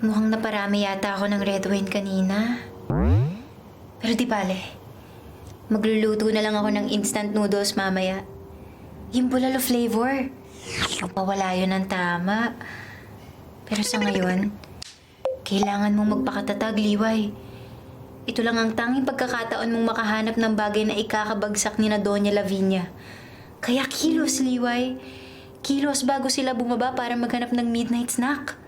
Mukhang naparami yata ako ng red wine kanina. Pero di bale. Magluluto na lang ako ng instant noodles mamaya. Yung bulalo flavor. Mapawala yun ng tama. Pero sa ngayon, kailangan mong magpakatatag, Liway. Ito lang ang tanging pagkakataon mong makahanap ng bagay na ikakabagsak ni na Doña Lavinia. Kaya kilos, Liway. Kilos bago sila bumaba para maghanap ng midnight snack.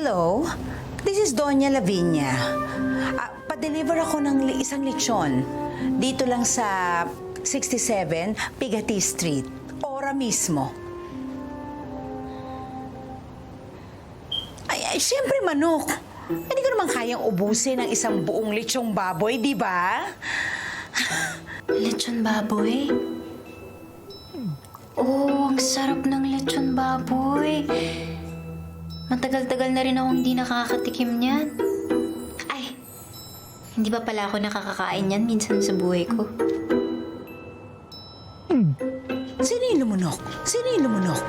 Hello, this is Doña Lavinia. Pa-deliver ako ng isang lechon. Dito lang sa 67 Pigati Street. Ora mismo. Ay, siyempre manok. Hindi ko naman kayang ubusin ng isang buong lechong baboy, di ba? Lechon baboy? Oh, ang sarap ng lechon baboy. Matagal-tagal na rin akong hindi nakakatikim niyan. Ay, hindi ba pala ako nakakakain yan minsan sa buhay ko? Sino yung lumunok? Sino yung lumunok?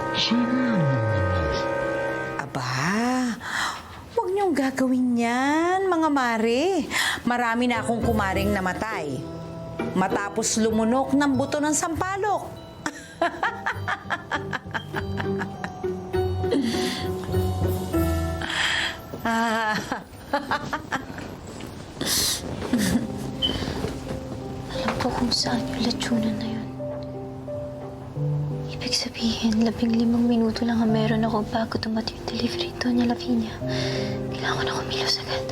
Aba, huwag niyong gagawin yan, mga mare. Marami na akong kumaring namatay. Matapos lumunok ng buto ng sampalok. Alam ko kung saan yung lechonan na yun. Ibig sabihin, 15 minuto lang ang meron ako bago dumating yung delivery, Doña Lavinia. Kailangan ko na kumilos agad.